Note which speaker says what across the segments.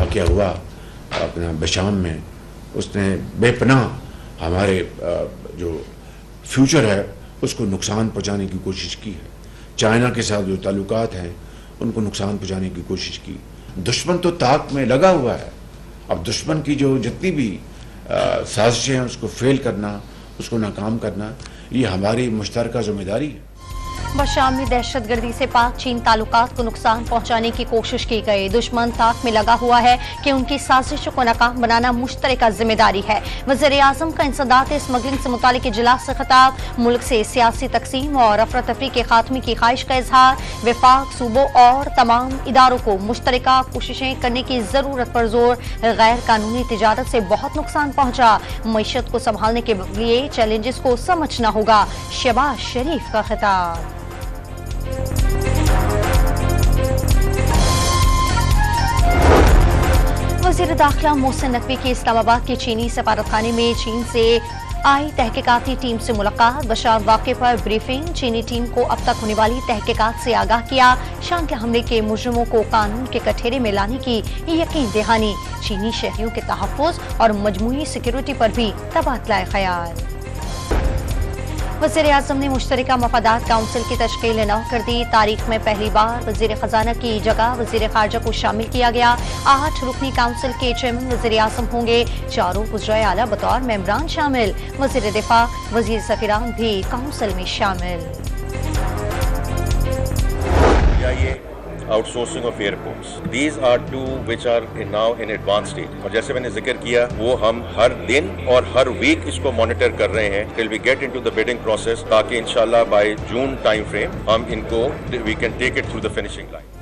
Speaker 1: वाक़या हुआ अपना बशाम में, उसने बेपनाह हमारे जो फ्यूचर है उसको नुकसान पहुंचाने की कोशिश की है। चाइना के साथ जो ताल्लुकात हैं उनको नुकसान पहुंचाने की कोशिश की। दुश्मन तो ताक में लगा हुआ है, अब दुश्मन की जो जितनी भी साजिशें हैं उसको फेल करना, उसको नाकाम करना, ये हमारी मुश्तरका जिम्मेदारी है।
Speaker 2: बशाम में दहशतगर्दी से पाक चीन ताल्लुकात को नुकसान पहुंचाने की कोशिश की गई। दुश्मन ताक में लगा हुआ है कि उनकी साजिशों को नाकाम बनाना मुश्तरका जिम्मेदारी है। वज़ीर-ए-आज़म का इंसदाद स्मगलिंग से मुतालिक इजलास से खिताब, मुल्क से सियासी तकसीम और अफरा तफरी के खात्मे की ख्वाहिश का इजहार, वफाक सूबों और तमाम इदारों को मुश्तरका कोशिशें करने की जरूरत पर जोर। गैर कानूनी तिजारत से बहुत नुकसान पहुंचा, मईशत को संभालने के लिए चैलेंजेस को समझना होगा। शहबाज शरीफ का खिताब। वज़ीर दाखिला मोहसिन नकवी की इस्लामाबाद के चीनी सफारतखाने में चीन से आई तहकीकाती टीम से मुलाकात, बशार वाक़े पर ब्रीफिंग, चीनी टीम को अब तक होने वाली तहकीकात से आगाह किया, शाम के हमले के मुजरिमों को कानून के कठेरे में लाने की यकीन दहानी, चीनी शहरियों के तहफ़्फ़ुज़ और मजमूई सिक्योरिटी पर भी तबादला ख्याल। वज़ीर-ए-आज़म ने मुश्तरका मफादात काउंसिल की तश्कील नौ कर दी, तारीख में पहली बार वज़ीर ख़जाना की जगह वज़ीर ख़ारजा को शामिल किया गया। 8 रुकनी काउंसिल के चेयरमैन वज़ीर-ए-आज़म होंगे, 4 वज़ीर आला बतौर मेंबरान शामिल, वज़ीर दिफा, वज़ीर सफ़ीरान भी काउंसिल में शामिल।
Speaker 3: Outsourcing of airports, these are two which are now in advance stage, और जैसे मैंने जिक्र किया वो हम हर दिन और हर वीक इसको मॉनिटर कर रहे हैं till we get into the bidding process, ताकि इंशाल्लाह बाय जून टाइम फ्रेम हम इनको we can take it through the finishing line.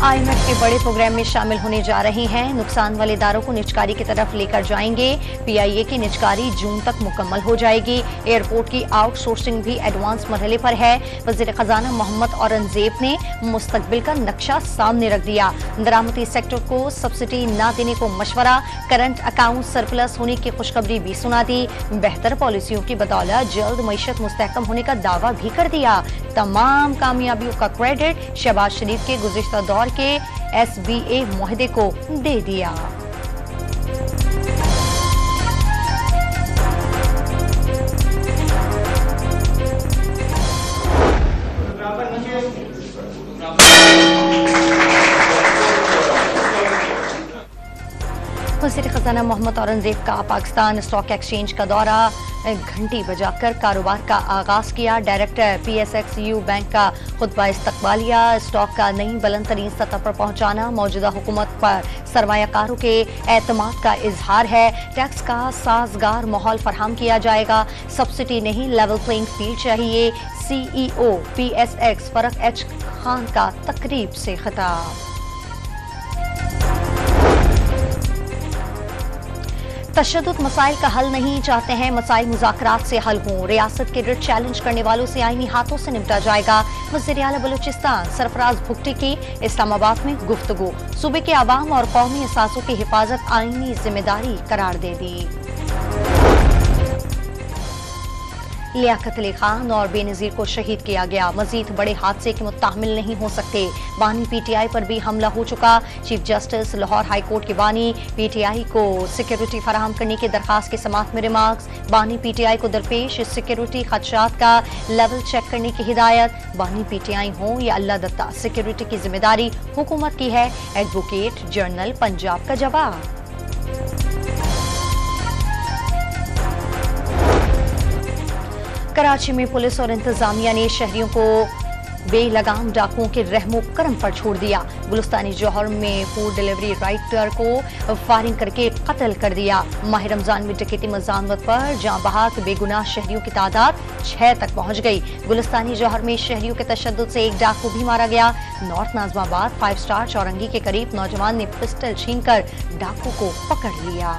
Speaker 2: IMF के बड़े प्रोग्राम में शामिल होने जा रही हैं, नुकसान वाले इदारों को निजकारी की तरफ लेकर जाएंगे। PIA की निजकारी जून तक मुकम्मल हो जाएगी। एयरपोर्ट की आउटसोर्सिंग भी एडवांस मरहले पर है। वज़ीर ख़जाना मोहम्मद औरंगज़ेब ने मुस्तकबिल का नक्शा सामने रख दिया, दरामदी सेक्टर को सब्सिडी न देने को मशवरा, करंट अकाउंट सरप्लस होने की खुशखबरी भी सुना दी, बेहतर पॉलिसियों की बदौलत जल्द मईशत मुस्तहकम होने का दावा भी कर दिया। तमाम कामयाबियों का क्रेडिट शहबाज शरीफ के गुज़िश्ता दौर के SBA मुआहदे को दे दिया। वज़ीर ख़ज़ाना मोहम्मद औरंगज़ेब का पाकिस्तान स्टॉक एक्सचेंज का दौरा, घंटी बजाकर कारोबार का आगाज किया। डायरेक्टर PSXU बैंक का खुतबा इस्तकबालिया, स्टॉक का नई बुलंद तरीन सतह पर पहुंचाना मौजूदा हुकूमत पर सरमायाकारों के एतमाद का इजहार है। टैक्स का साजगार माहौल फराहम किया जाएगा, सब्सिडी नहीं लेवल प्लेइंग फील्ड चाहिए। CEO PSX फरक H खान का तकरीब से खिताब। तशद्दुद मसाइल का हल नहीं चाहते हैं, मसाइल मुज़ाकरात से हल हों, रियासत के रिट चैलेंज करने वालों से आईनी हाथों से निपटा जाएगा। वज़ीर आला बलूचिस्तान सरफराज भुट्टी की इस्लामाबाद में गुफ्तगू, सूबे के अवाम और कौमी असासों की हिफाजत आईनी जिम्मेदारी करार दे दी। लियाकत अली खान और बेनज़ीर को शहीद किया गया, मजीद बड़े हादसे के मुत्ताहमिल नहीं हो सकते। बानी PTI पर भी हमला हो चुका, chief justice Lahore high court के बानी PTI को सिक्योरिटी फराहम करने की दरखास्त के समात में रिमार्क्स, बानी PTI को दरपेश सिक्योरिटी खदशात का लेवल चेक करने की हिदायत। बानी PTI हो या अल्लाह दत्ता, सिक्योरिटी की जिम्मेदारी हुकूमत की है, एडवोकेट जनरल पंजाब का जवाब। कराची में पुलिस और इंतजामिया ने शहरियों को बेलगाम डाकुओं के रहमो करम पर छोड़ दिया। गुलिस्तानी जौहर में फूड डिलीवरी राइटर को फायरिंग करके कत्ल कर दिया। माह रमजान में डकैती मज़ामत पर जाँ बहक बेगुनाह शहरियों की तादाद 6 तक पहुंच गई। गुलिस्तानी जौहर में शहरियों के तशद्दुद से एक डाकू भी मारा गया। नॉर्थ नाज़माबाद 5 स्टार चौरंगी के करीब नौजवान ने पिस्टल छीनकर डाकू को पकड़ लिया।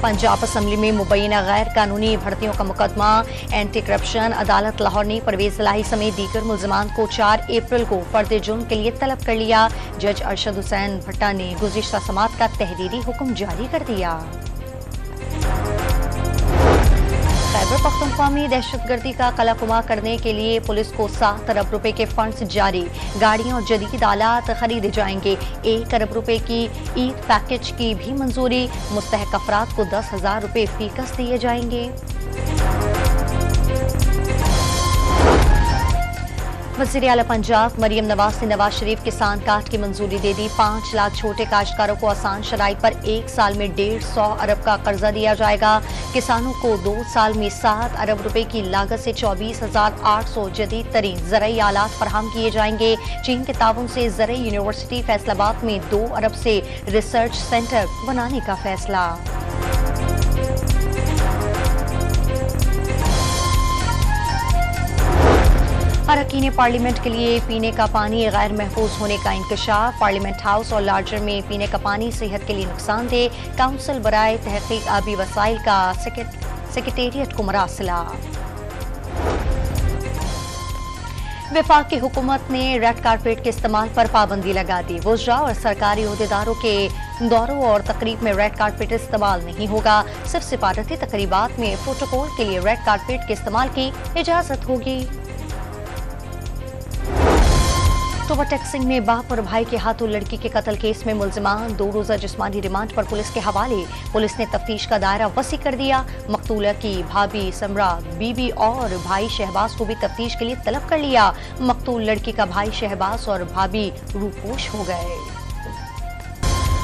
Speaker 2: पंजाब असम्बली में मुबैना गैर कानूनी भर्तियों का मुकदमा, एंटी करप्शन अदालत लाहौर ने परवेज इलाही समेत दीगर मुल्जिमान को 4 अप्रैल को फर्द जुर्म के लिए तलब कर लिया। जज अरशद हुसैन भट्टा ने गुज़िश्ता समात का तहरीरी हुक्म जारी कर दिया। खैबर पख्तूनख्वा में दहशतगर्दी का कलाकुमा करने के लिए पुलिस को 7 अरब रुपए के फंड्स जारी। गाड़ियां और जदीद आलात खरीदे जाएंगे। 1 अरब रुपए की ईद पैकेज की भी मंजूरी। मुस्तहक अफराद को 10,000 रुपए फीकस दिए जाएंगे। वज़ीर आला पंजाब मरियम नवाज ने नवाज शरीफ किसान कार्ड की मंजूरी दे दी। 5 लाख छोटे काश्तकारों को आसान शराइत पर 1 साल में 150 अरब का कर्जा दिया जाएगा। किसानों को 2 साल में 7 अरब रुपए की लागत से 24,800 जदीद तरीन ज़रई आलात फराहम किए जाएंगे। चीन के ताउन से ज़रई यूनिवर्सिटी फैसलाबाद में 2 अरब से रिसर्च सेंटर बनाने का फैसला। अरकान पार्लियामेंट के लिए पीने का पानी गैर महफूज होने का इंकशाफ। पार्लियामेंट हाउस और लार्जर में पीने का पानी सेहत के लिए नुकसानदेह। काउंसिल बराए तहकीक आबी वसाइल का सेक्रेटेरिएट को मरासिला। वफाक की हुकूमत ने रेड कारपेट के इस्तेमाल पर पाबंदी लगा दी। वुज़रा और सरकारी ओहदेदारों के दौरों और तकरीब में रेड कारपेट इस्तेमाल नहीं होगा। सिर्फ सिफारती तकरीबात में प्रोटोकॉल के लिए रेड कारपेट के इस्तेमाल की इजाजत होगी। अक्टूबर टैक्सिंग में बाप और भाई के हाथों लड़की के कत्ल केस में मुल्जिमान 2 रोजा जिस्मानी रिमांड पर पुलिस के हवाले। पुलिस ने तफ्तीश का दायरा वसी कर दिया। मकतूला की भाभी समरा, बीबी और भाई शहबाज को भी तफ्तीश के लिए तलब कर लिया। मकतूल लड़की का भाई शहबाज और भाभी रूपोश हो गए।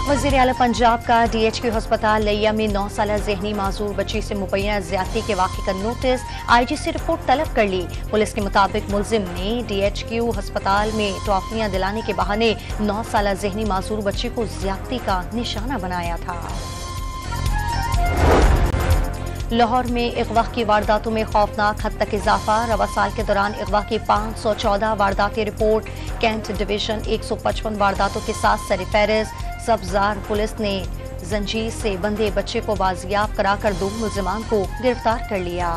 Speaker 2: वज़ीर आला पंजाब का DHQ अस्पताल लिया में 9 साला ज़हनी माजूर बच्ची से मुबैना ज्यादती के वाक़े का नोटिस। IG से रिपोर्ट तलब कर ली। पुलिस के मुताबिक मुल्जिम ने DHQ अस्पताल में टॉफियां दिलाने के बहाने 9 साला ज़हनी माजूर बच्ची को ज्यादती का निशाना बनाया था। लाहौर में अगवा की वारदातों में खौफनाक हद तक इजाफा। रवा साल के दौरान अगवा की 514 वारदातें रिपोर्ट। कैंट डिवीजन 155 वारदातों के साथ सरफहरिस्त। सब्जार पुलिस ने जंजीर से बंधे बच्चे को बाजियाब कराकर 2 मुल्जिमान को गिरफ्तार कर लिया।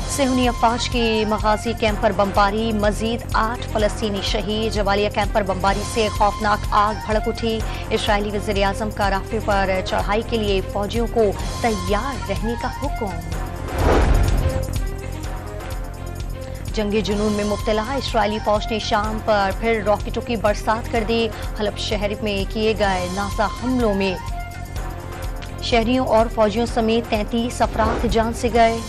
Speaker 2: सेहूनी अफवाज की मगाजी कैंप पर बमबारी। मजीद 8 फलस्तीनी शहीद। जवालिया कैंप पर बमबारी से खौफनाक आग भड़क उठी। इस्राएली वज़ीर आज़म का राफे पर चढ़ाई के लिए फौजियों को तैयार रहने का हुक्म। जंगी जुनून में मुब्तला इस्राएली फौज ने शाम पर फिर रॉकेटों की बरसात कर दी। हलब शहर में किए गए नासा हमलों में शहरियों और फौजियों समेत 33 अफराद जान से गए।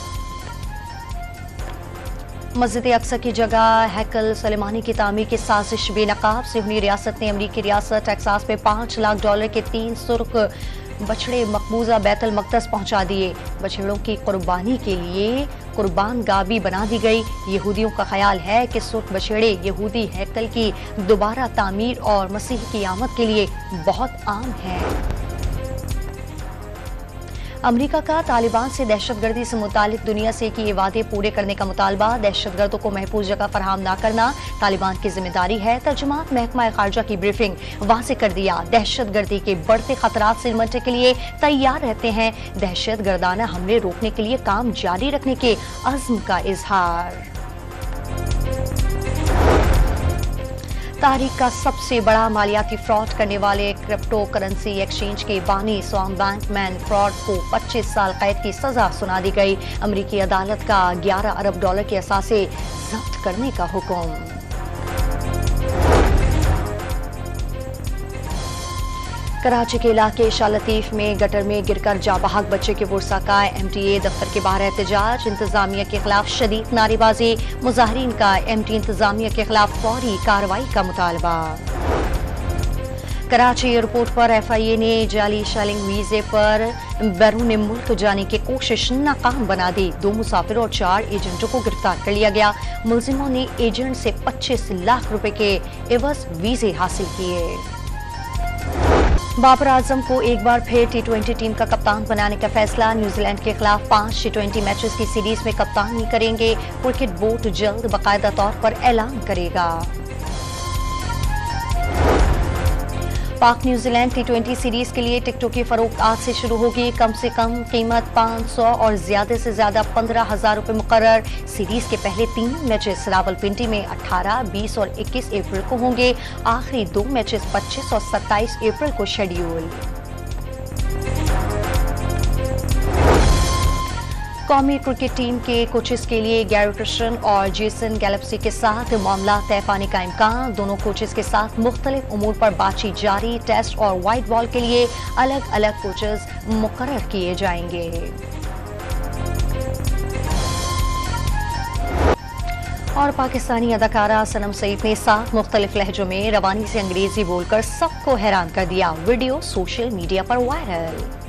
Speaker 2: मस्जिद अक्सा की जगह हैकल सलेमानी की तामीर की साजिश बेनकाब। सेहूनी रियासत ने अमरीकी रियासत टेक्सास में $5 लाख के 3 सुर्ख बछड़े मकबूजा बैतुल मक़दस पहुंचा दिए। बछड़ों की कुर्बानी के लिए कुर्बान गाह भी बना दी गई। यहूदियों का ख्याल है कि सुर्ख बछड़े यहूदी हैकल की दोबारा तामीर और मसीह की आमद के लिए बहुत आम है। अमेरिका का तालिबान से दहशतगर्दी से मुतालिक दुनिया से किए वादे पूरे करने का मुतालबा। दहशतगर्दों को महफूज जगह फराहम न करना तालिबान की जिम्मेदारी है। तर्जुमान महकमा खारजा की ब्रीफिंग वाज़ेह कर दिया। दहशतगर्दी के बढ़ते खतरात से निपटने के लिए तैयार रहते हैं। दहशतगर्दाना हमले रोकने के लिए काम जारी रखने के अज़्म का इजहार। तारीख का सबसे बड़ा मालियाती फ्रॉड करने वाले क्रिप्टो करेंसी एक्सचेंज के बानी स्वाम बैंकमैन फ्रॉड को 25 साल कैद की सजा सुना दी गई। अमेरिकी अदालत का $11 अरब के असासे जब्त करने का हुक्म। कराची के इलाके शाह लतीफ में गटर में गिरकर जाबहक बच्चे के पुरसा का MTA दफ्तर के बाहर एहतजाज। इंतजामिया के खिलाफ शदीद नारेबाजी। मुजाहिरीन का MT इंतजामिया के खिलाफ फौरी कार्रवाई का मुतालबा। कराची एयरपोर्ट पर FIA ने जाली शेलिंग वीजे पर बैरून मुल्क जाने की कोशिश नाकाम बना दी। 2 मुसाफिर और 4 एजेंटों को गिरफ्तार कर लिया गया। मुलजिमों ने एजेंट से 25 लाख रुपए के एवज वीजे हासिल किए। बाबर आजम को एक बार फिर T20 टीम का कप्तान बनाने का फैसला। न्यूजीलैंड के खिलाफ 5 T20 मैचेस की सीरीज में कप्तानी करेंगे। क्रिकेट बोर्ड जल्द बाकायदा तौर पर ऐलान करेगा। पाक न्यूजीलैंड T20 सीरीज के लिए टिकटों की फरोख्त आज से शुरू होगी। कम से कम कीमत 500 और ज्यादा से ज्यादा 15,000 रुपए मुकर्रर। सीरीज के पहले 3 मैचेस रावलपिंडी में 18, 20 और 21 अप्रैल को होंगे। आखिरी 2 मैचेस 25 और 27 अप्रैल को शेड्यूल। कौमी क्रिकेट टीम के कोचेस के लिए गैरी क्रिस्टन और जेसन गैलेप्सी के साथ मामला तय पाने का इम्कान। दोनों कोचेस के साथ मुख्तलिफ उमूर पर बातचीत जारी। टेस्ट और व्हाइट बॉल के लिए अलग अलग कोचेस मुकर्रर किए जाएंगे। और पाकिस्तानी अदाकारा सनम सईद ने 7 मुख्तलिफ लहजों में रवानी से अंग्रेजी बोलकर सबको हैरान कर दिया। वीडियो सोशल मीडिया पर वायरल।